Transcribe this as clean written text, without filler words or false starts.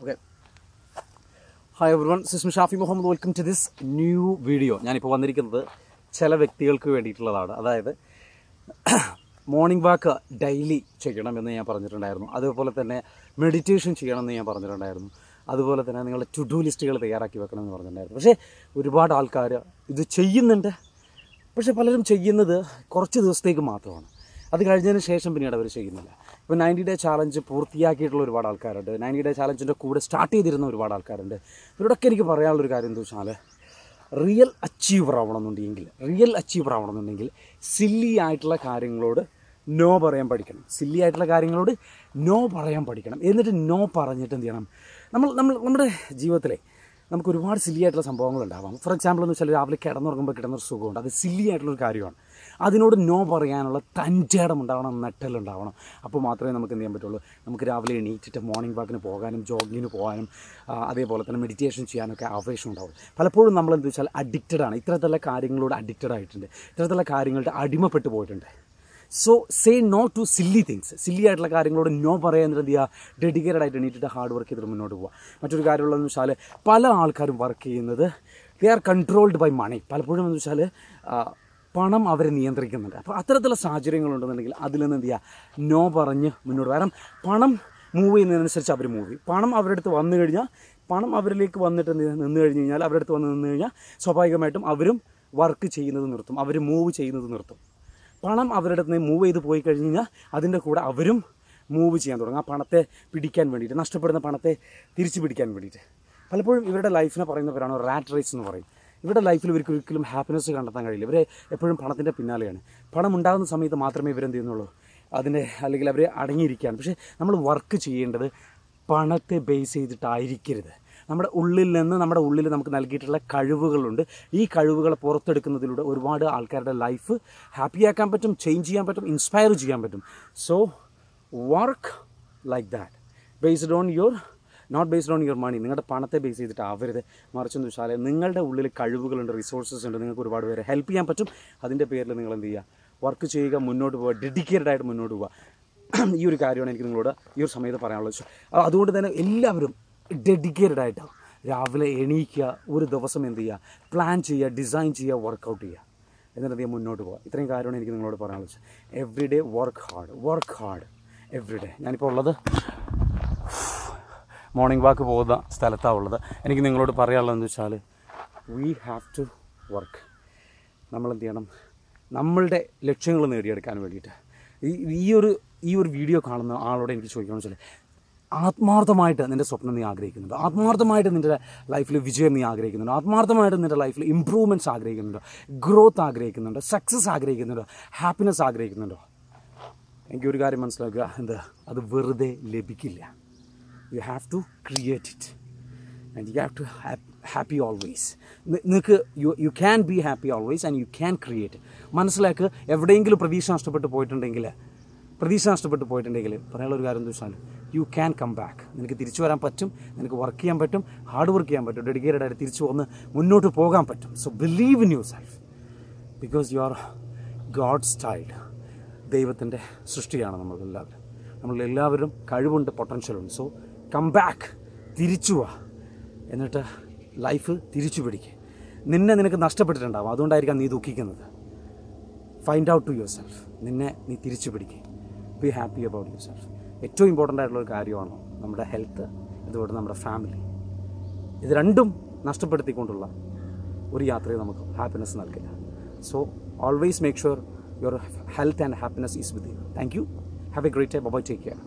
Okay. Hi everyone, this is Shafi Muhammad. Welcome to this new video. ഞാനിപ്പോൾ വന്നിരിക്കുന്നത് ചില വ്യക്തികൾക്ക് വേണ്ടിയിട്ടുള്ളതാണ്. അതായത് മോർണിംഗ് വാക്ക് ഡെയിലി ചെയ്യണമെന്ന് ഞാൻ പറഞ്ഞിട്ടുണ്ടായിരുന്നു. അതുപോലെ തന്നെ മെഡിറ്റേഷൻ ചെയ്യണമെന്ന് ഞാൻ പറഞ്ഞിട്ടുണ്ടായിരുന്നു. അതുപോലെ തന്നെ നിങ്ങളുടെ ടു ഡു ലിസ്റ്റുകൾ തയ്യാറാക്കി വെക്കണമെന്ന് പറഞ്ഞിട്ടുണ്ടായിരുന്നു. പക്ഷേ ഒരുപാട് ആൾക്കാർ ഇത് ചെയ്യുന്നുണ്ട്. പക്ഷേ പലരും ചെയ്യുന്നത് കുറച്ച് ദിവസത്തേക്ക് മാത്രമാണ്. അത് കഴിഞ്ഞതിന് ശേഷം പിന്നീട് അവർ ചെയ്യുന്നില്ല. ഇപ്പോൾ 90 ഡേ ചാലഞ്ച് പൂർത്തിയാക്കിയിട്ടുള്ള ഒരുപാട് ആൾക്കാരുണ്ട്. 90 ഡേ ചാലഞ്ചിൻ്റെ കൂടെ സ്റ്റാർട്ട് ചെയ്തിരുന്ന ഒരുപാട് ആൾക്കാരുണ്ട്. ഇവരോടൊക്കെ എനിക്ക് പറയാനുള്ളൊരു കാര്യം എന്താ വെച്ചാൽ, റിയൽ അച്ചീവർ ആവണമെന്നുണ്ടെങ്കിൽ സില്ലി ആയിട്ടുള്ള കാര്യങ്ങളോട് നോ പറയാൻ പഠിക്കണം. എന്നിട്ട് നോ പറഞ്ഞിട്ട് എന്ത് ചെയ്യണം, നമ്മുടെ ജീവിതത്തിലെ നമുക്ക് ഒരുപാട് സില്ലി ആയിട്ടുള്ള സംഭവങ്ങളുണ്ടാവാം. ഫോർ എക്സാമ്പിൾ എന്ന് വെച്ചാൽ രാവിലെ കിടന്നുറങ്ങുമ്പോൾ കിടന്നൊരു സുഖമുണ്ട്. അത് സില്ലി ആയിട്ടുള്ളൊരു കാര്യമാണ്. അതിനോട് നോ പറയാനുള്ള തൻ്റേടം ഉണ്ടാവണം, നട്ടലുണ്ടാവണം. അപ്പോൾ മാത്രമേ നമുക്ക് എന്ത് ചെയ്യാൻ പറ്റുള്ളൂ. നമുക്ക് രാവിലെ എണീറ്റിട്ട് മോർണിംഗ് വാക്കിന് പോകാനും ജോഗിങ്ങിന് പോകാനും അതേപോലെ തന്നെ മെഡിറ്റേഷൻ ചെയ്യാനൊക്കെ ആവേശം ഉണ്ടാവും. പലപ്പോഴും നമ്മളെന്ത് വെച്ചാൽ അഡിക്റ്റഡാണ്. ഇത്തരത്തിലുള്ള കാര്യങ്ങളോട് അഡിക്റ്റഡ് ആയിട്ടുണ്ട്. ഇത്തരത്തിലുള്ള കാര്യങ്ങളുടെ അടിമപ്പെട്ടു പോയിട്ടുണ്ട്. So say no to silly things. Silly ആയിട്ടുള്ള കാര്യങ്ങളോട് നോ പറയാൻ എന്ത് ചെയ്യുക, ഡെഡിക്കേറ്റഡ് ആയിട്ട് എണീറ്റിട്ട് ഹാർഡ് വർക്ക് ചെയ്തിട്ട് മുന്നോട്ട് പോവുക. മറ്റൊരു കാര്യമുള്ളതെന്ന് വെച്ചാൽ, പല ആൾക്കാരും വർക്ക് ചെയ്യുന്നത് they are controlled by money. പലപ്പോഴും എന്ന് വെച്ചാൽ പണം അവരെ നിയന്ത്രിക്കുന്നുണ്ട്. അപ്പോൾ അത്തരത്തിലുള്ള സാഹചര്യങ്ങളുണ്ടെന്നുണ്ടെങ്കിൽ അതിൽ നിന്ന് എന്ത് ചെയ്യുക, നോ പറഞ്ഞ് മുന്നോട്ട്. കാരണം പണം മൂവ് ചെയ്യുന്നതിനനുസരിച്ച് അവർ മൂവ് ചെയ്യും. പണം അവരുടെ അടുത്ത് വന്നു കഴിഞ്ഞാൽ, പണം അവരിലേക്ക് വന്നിട്ട് നിന്ന് കഴിഞ്ഞ് കഴിഞ്ഞാൽ, അവരുടെ അടുത്ത് വന്ന് നിന്ന് കഴിഞ്ഞാൽ സ്വാഭാവികമായിട്ടും അവരും വർക്ക് ചെയ്യുന്നത് നിർത്തും, അവർ മൂവ് ചെയ്യുന്നത് നിർത്തും. പണം അവരുടെ അടുത്ത് മൂവ് ചെയ്ത് പോയി കഴിഞ്ഞ് കഴിഞ്ഞാൽ അതിൻ്റെ കൂടെ അവരും മൂവ് ചെയ്യാൻ തുടങ്ങും. ആ പണത്തെ പിടിക്കാൻ വേണ്ടിയിട്ട്, നഷ്ടപ്പെടുന്ന പണത്തെ തിരിച്ചു പിടിക്കാൻ വേണ്ടിയിട്ട്. പലപ്പോഴും ഇവരുടെ ലൈഫിനെ പറയുന്നവരാണ് റാറ്റ് റേസ് എന്ന് പറയും. ഇവരുടെ ലൈഫിൽ ഇവർക്ക് ഒരിക്കലും ഹാപ്പിനെസ് കണ്ടെത്താൻ കഴിയില്ല. ഇവരെ എപ്പോഴും പണത്തിൻ്റെ പിന്നാലെയാണ്. പണം ഉണ്ടാകുന്ന സമയത്ത് മാത്രമേ ഇവരെന്ത് ചെയ്യുന്നുള്ളൂ, അല്ലെങ്കിൽ അവർ അടങ്ങിയിരിക്കുകയാണ്. പക്ഷേ നമ്മൾ വർക്ക് ചെയ്യേണ്ടത് പണത്തെ ബേസ് ചെയ്തിട്ടായിരിക്കരുത്. നമ്മുടെ ഉള്ളിൽ നമുക്ക് നൽകിയിട്ടുള്ള കഴിവുകളുണ്ട്. ഈ കഴിവുകളെ പുറത്തെടുക്കുന്നതിലൂടെ ഒരുപാട് ആൾക്കാരുടെ ലൈഫ് ഹാപ്പിയാക്കാൻ പറ്റും, ചേഞ്ച് ചെയ്യാൻ പറ്റും, ഇൻസ്പയർ ചെയ്യാൻ പറ്റും. So work like that, not based on your money. നിങ്ങളുടെ പണത്തെ ബേസ് ചെയ്തിട്ടാവരുത്. മറിച്ചെന്ന് വെച്ചാൽ നിങ്ങളുടെ ഉള്ളിൽ കഴിവുകളുണ്ട്, റിസോഴ്സസ് ഉണ്ട്, നിങ്ങൾക്ക് ഒരുപാട് പേരെ ഹെൽപ്പ് ചെയ്യാൻ പറ്റും. അതിൻ്റെ പേരിൽ നിങ്ങൾ എന്ത് ചെയ്യുക, വർക്ക് ചെയ്യുക, മുന്നോട്ട് പോവുക, ഡെഡിക്കേറ്റഡ് ആയിട്ട് മുന്നോട്ട് പോവുക. ഈ ഒരു കാര്യമാണ് എനിക്ക് നിങ്ങളോട് ഈ ഒരു സമയത്ത് പറയാനുള്ളത്. അതുകൊണ്ട് തന്നെ എല്ലാവരും ഡെഡിക്കേറ്റഡ് ആയിട്ട് രാവിലെ എണീക്കുക, ഒരു ദിവസം എന്ത് ചെയ്യുക, പ്ലാൻ ചെയ്യുക, ഡിസൈൻ ചെയ്യുക, വർക്കൗട്ട് ചെയ്യുക, എന്നിട്ട് അധികം മുന്നോട്ട് പോകുക. ഇത്രയും കാര്യമാണ് എനിക്ക് നിങ്ങളോട് പറയാനുള്ളത്. Every day work hard every day. ഞാനിപ്പോൾ ഉള്ളത് മോർണിംഗ് വാക്ക് പോകുന്ന സ്ഥലത്താണ് ഉള്ളത്. എനിക്ക് നിങ്ങളോട് പറയാനുള്ളതെന്ന് വെച്ചാൽ, വി ഹാവ് ടു വർക്ക്. നമ്മളെന്ത് ചെയ്യണം, നമ്മളുടെ ലക്ഷ്യങ്ങൾ നേടിയെടുക്കാൻ വേണ്ടിയിട്ട്. ഈ ഒരു വീഡിയോ കാണുന്ന ആളോട് എനിക്ക് ചോദിക്കണമെന്ന് വെച്ചാൽ, ആത്മാർത്ഥമായിട്ട് നിൻ്റെ സ്വപ്നം നീ ആഗ്രഹിക്കുന്നുണ്ടോ? ആത്മാർത്ഥമായിട്ട് നിൻ്റെ ലൈഫിൽ വിജയം നീ ആഗ്രഹിക്കുന്നുണ്ടോ? ആത്മാർത്ഥമായിട്ട് നിൻ്റെ ലൈഫിൽ ഇമ്പ്രൂവ്മെൻറ്റ്സ് ആഗ്രഹിക്കുന്നുണ്ടോ? ഗ്രോത്ത് ആഗ്രഹിക്കുന്നുണ്ടോ? സക്സസ് ആഗ്രഹിക്കുന്നുണ്ടോ? ഹാപ്പിനെസ് ആഗ്രഹിക്കുന്നുണ്ടോ? എനിക്കൊരു കാര്യം മനസ്സിലാക്കുക, അത് വെറുതെ ലഭിക്കില്ല. You have to create it and you have to happy always. നിങ്ങൾക്ക് you can be happy always and you can create. മനസ്സിലാക്കുക, എവിടെയെങ്കിലും പ്രതീക്ഷ നഷ്ടപ്പെട്ടു പോയിട്ടുണ്ടെങ്കിൽ പറയാനുള്ളൊരു കാര്യം എന്താ വെച്ചാൽ, യു ക്യാൻ കം ബാക്ക്. നിനക്ക് തിരിച്ചു വരാൻ പറ്റും, നിനക്ക് വർക്ക് ചെയ്യാൻ പറ്റും, ഹാർഡ് വർക്ക് ചെയ്യാൻ പറ്റും, ഡെഡിക്കേറ്റഡ് ആയിട്ട് തിരിച്ചു വന്ന് മുന്നോട്ട് പോകാൻ പറ്റും. So believe in yourself, because you are God's child. ദൈവത്തിൻ്റെ സൃഷ്ടിയാണ് നമ്മളെല്ലാവരും കഴിവുണ്ട്, പൊട്ടൻഷ്യലുണ്ട്. സോ കം ബാക്ക്, തിരിച്ചു വാ, എന്നിട്ട് ലൈഫ് തിരിച്ചു പിടിക്കുക. നിനക്ക് നഷ്ടപ്പെട്ടിട്ടുണ്ടാവും, അതുകൊണ്ടായിരിക്കാം നീ ദുഃഖിക്കുന്നത്. Find out to yourself. നീ തിരിച്ചു പിടിക്കുക. Be happy about yourself. ഏറ്റവും ഇമ്പോർട്ടൻ്റ് ആയിട്ടുള്ളൊരു കാര്യമാണ് നമ്മുടെ ഹെൽത്ത്, അതുപോലെ നമ്മുടെ ഫാമിലി. ഇത് രണ്ടും നഷ്ടപ്പെടുത്തിക്കൊണ്ടുള്ള ഒരു യാത്രയിൽ നമുക്ക് ഹാപ്പിനെസ് നൽകില്ല. So always make sure your health and happiness is with you. Thank you. Have a great day. Bye-bye. Take care.